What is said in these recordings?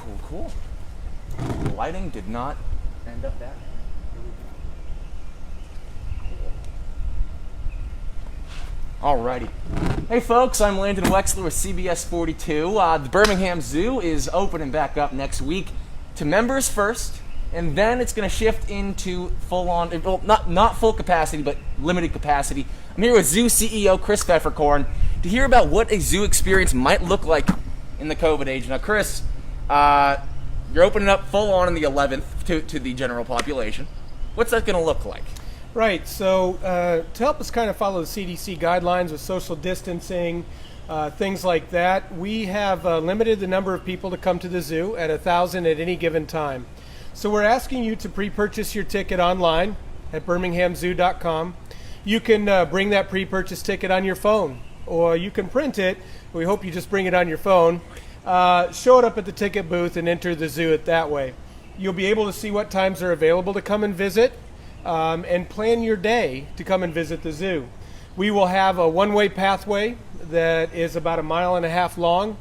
Cool, cool. The lighting did not end up that. Alrighty. Hey folks, I'm Landon Wexler with CBS 42. The Birmingham Zoo is opening back up next week to members first, and then it's going to shift into full-on, well, not full capacity, but limited capacity. I'm here with Zoo CEO Chris Pfefferkorn to hear about what a zoo experience might look like in the COVID age. Now, Chris, you're opening up full-on on the 11th to the general population. What's that going to look like? Right, so to help us kind of follow the CDC guidelines with social distancing, things like that, we have limited the number of people to come to the zoo at 1,000 at any given time. So we're asking you to pre-purchase your ticket online at birminghamzoo.com. You can bring that pre-purchase ticket on your phone, or you can print it. We hope you just bring it on your phone. Show it up at the ticket booth and enter the zoo it that way. You'll be able to see what times are available to come and visit. And plan your day to come and visit the zoo. We will have a one-way pathway that is about 1.5 miles long.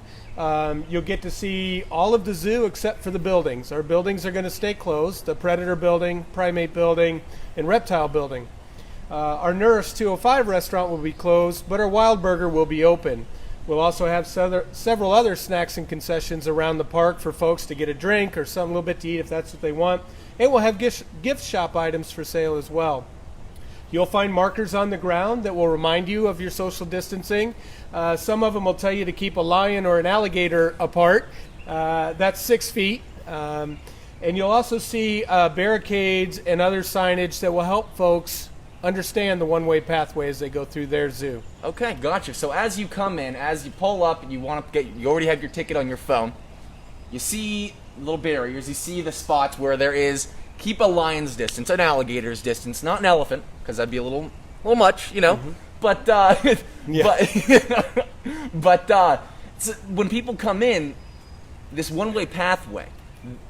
You'll get to see all of the zoo except for the buildings. Our buildings are going to stay closed, the predator building, primate building, and reptile building. Our Nurse 205 restaurant will be closed, but our Wild Burger will be open. We'll also have several other snacks and concessions around the park for folks to get a drink or something a little bit to eat if that's what they want. And we'll have gift shop items for sale as well. You'll find markers on the ground that will remind you of your social distancing. Some of them will tell you to keep a lion or an alligator apart. That's 6 feet. And you'll also see barricades and other signage that will help folks understand the one-way pathway as they go through their zoo. Okay, gotcha. So as you come in, as you pull up, and you already have your ticket on your phone. You see little barriers. You see the spots where there is keep a lion's distance, an alligator's distance, not an elephant, because that'd be a little much, you know. Mm-hmm. But so when people come in, this one-way pathway.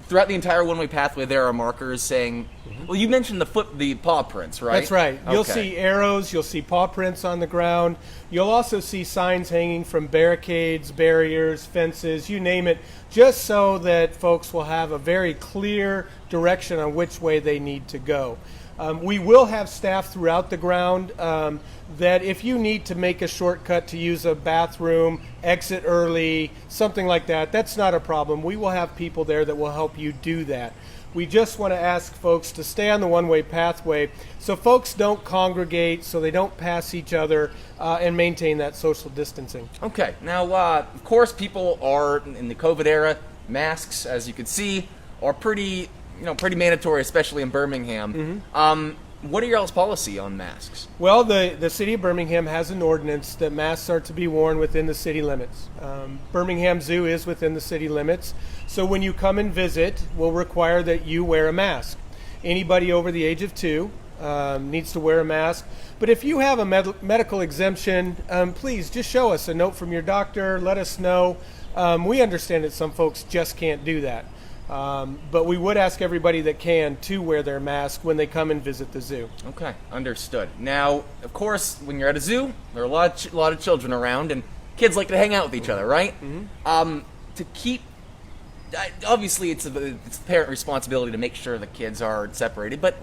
Throughout the entire one-way pathway, there are markers saying, well, you mentioned the paw prints, right? That's right. You'll see arrows, you'll see paw prints on the ground. You'll also see signs hanging from barricades, barriers, fences, you name it, just so that folks will have a very clear direction on which way they need to go. We will have staff throughout the ground that if you need to make a shortcut to use a bathroom, exit early, something like that, that's not a problem. We will have people there that will help you do that. We just want to ask folks to stay on the one-way pathway so folks don't congregate, so they don't pass each other, and maintain that social distancing. Okay. Now, of course, people are, in the COVID era, masks, as you can see, are pretty mandatory, especially in Birmingham. Mm-hmm. What are y'all's policy on masks? Well, the city of Birmingham has an ordinance that masks are to be worn within the city limits. Birmingham Zoo is within the city limits, so when you come and visit, we'll require that you wear a mask. Anybody over the age of 2 needs to wear a mask. But if you have a medical exemption, please just show us a note from your doctor. Let us know. We understand that some folks just can't do that. But we would ask everybody that can to wear their mask when they come and visit the zoo. Okay, understood. Now, of course, when you're at a zoo, there are a lot of children around, and kids like to hang out with each other, right? Mm-hmm. To keep, obviously, it's the parent responsibility to make sure the kids are separated. But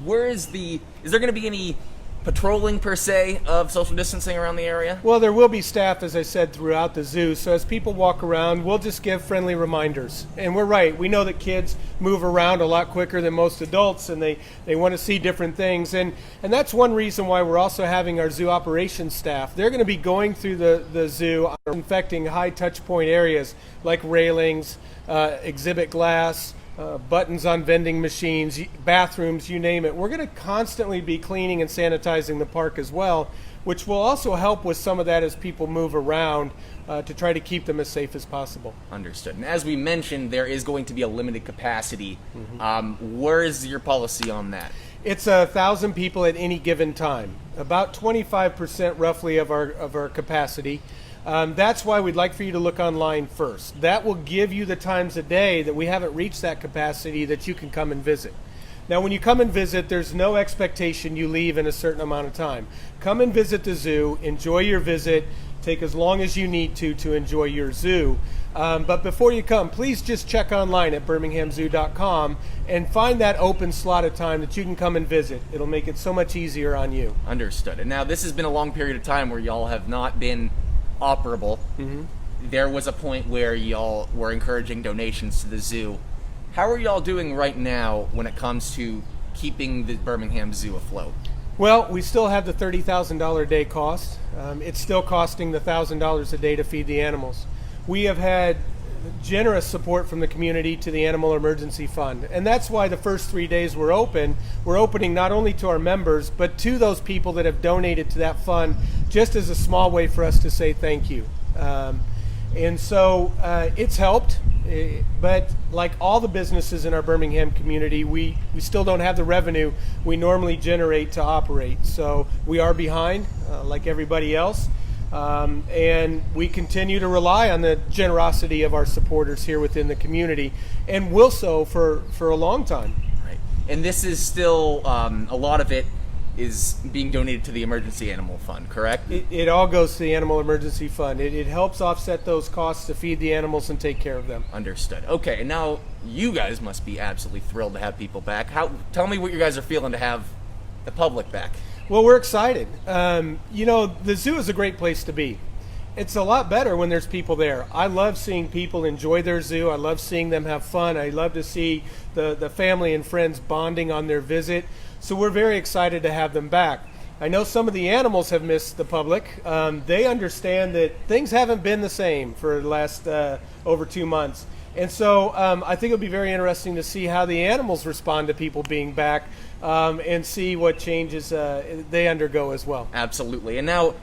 is there going to be any patrolling, per se, of social distancing around the area? Well, there will be staff, as I said, throughout the zoo. So as people walk around, we'll just give friendly reminders. And we're right. We know that kids move around a lot quicker than most adults, and they want to see different things. And that's one reason why we're also having our zoo operations staff. They're going to be going through the zoo, infecting high touch point areas like railings, exhibit glass, buttons on vending machines, bathrooms, you name it. We're going to constantly be cleaning and sanitizing the park as well, which will also help with some of that as people move around to try to keep them as safe as possible. Understood. And as we mentioned, there is going to be a limited capacity. Mm-hmm. Where is your policy on that? It's 1,000 people at any given time, about 25% roughly of our capacity. That's why we'd like for you to look online first. That will give you the times a day that we haven't reached that capacity that you can come and visit. Now, when you come and visit, there's no expectation you leave in a certain amount of time. Come and visit the zoo, enjoy your visit, Take as long as you need to enjoy your zoo. But before you come, please just check online at birminghamzoo.com and find that open slot of time that you can come and visit. It'll make it so much easier on you. Understood. And now this has been a long period of time where y'all have not been operable. There was a point where y'all were encouraging donations to the zoo. How are y'all doing right now when it comes to keeping the Birmingham Zoo afloat? Well, we still have the $30,000 a day cost. It's still costing the $1,000 a day to feed the animals. We have had generous support from the community to the Animal Emergency Fund, and that's why the first 3 days we're open. We're opening not only to our members, but to those people that have donated to that fund, just as a small way for us to say thank you. And so it's helped, but like all the businesses in our Birmingham community, we still don't have the revenue we normally generate to operate. So we are behind, like everybody else. And we continue to rely on the generosity of our supporters here within the community, and will so for a long time. Right. And this is still, a lot of it is being donated to the Emergency Animal Fund, correct? It all goes to the Animal Emergency Fund. It helps offset those costs to feed the animals and take care of them. Understood. Okay, and now you guys must be absolutely thrilled to have people back. Tell me what you guys are feeling to have the public back. Well, we're excited. You know, the zoo is a great place to be. It's a lot better when there's people there. I love seeing people enjoy their zoo. I love seeing them have fun. I love to see the family and friends bonding on their visit. So we're very excited to have them back. I know some of the animals have missed the public. They understand that things haven't been the same for the last over 2 months. And so I think it'll be very interesting to see how the animals respond to people being back, and see what changes they undergo as well. Absolutely. And now,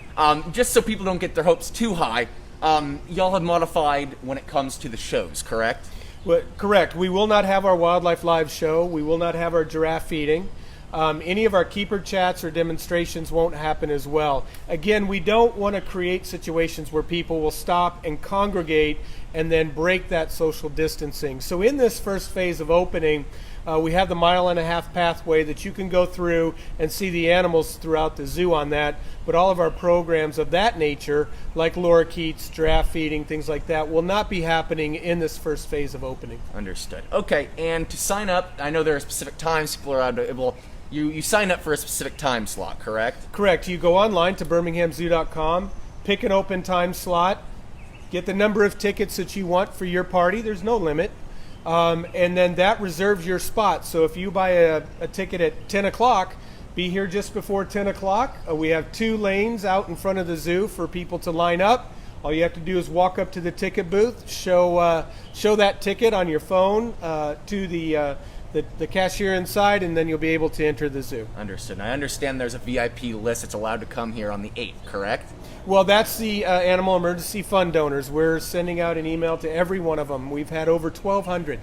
just so people don't get their hopes too high, y'all have modified when it comes to the shows, correct? Well, correct. We will not have our Wildlife Live show. We will not have our giraffe feeding. Any of our keeper chats or demonstrations won't happen as well. Again, we don't want to create situations where people will stop and congregate and then break that social distancing. So in this first phase of opening, we have the 1.5 mile pathway that you can go through and see the animals throughout the zoo on that. But all of our programs of that nature, like lorikeets, giraffe feeding, things like that, will not be happening in this first phase of opening. Understood. Okay, and to sign up, I know there are specific times people are able. You sign up for a specific time slot, correct? Correct. You go online to birminghamzoo.com, pick an open time slot, get the number of tickets that you want for your party. There's no limit. And then that reserves your spot. So if you buy a ticket at 10 o'clock, be here just before 10 o'clock. We have 2 lanes out in front of the zoo for people to line up. All you have to do is walk up to the ticket booth, show that ticket on your phone to the cashier inside, and then you'll be able to enter the zoo. Understood. And I understand there's a VIP list that's allowed to come here on the 8th, correct? Well, that's the Animal Emergency Fund donors. We're sending out an email to every one of them. We've had over 1,200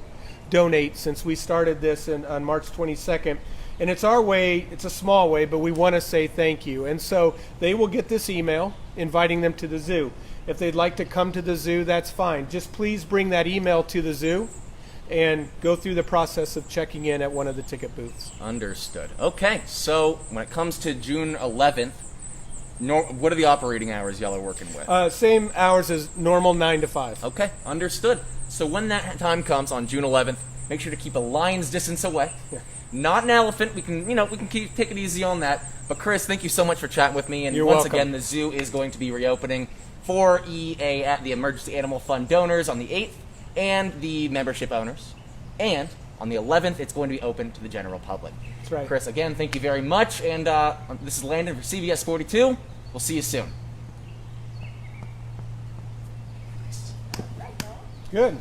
donate since we started this on March 22nd. And it's our way, it's a small way, but we want to say thank you. And so they will get this email inviting them to the zoo. If they'd like to come to the zoo, that's fine. Just please bring that email to the zoo and go through the process of checking in at one of the ticket booths. Understood. Okay, so when it comes to June 11th, what are the operating hours y'all are working with? Same hours as normal, 9 to 5. Okay, understood. So when that time comes on June 11th, make sure to keep a lion's distance away. Yeah. Not an elephant. We can take it easy on that. But Chris, thank you so much for chatting with me. And You're once welcome. again, the zoo is going to be reopening for EA at the Emergency Animal Fund donors on the 8th and the membership owners. And on the 11th, it's going to be open to the general public. That's right. Chris, again, thank you very much. And this is Landon for CBS 42. We'll see you soon. Good.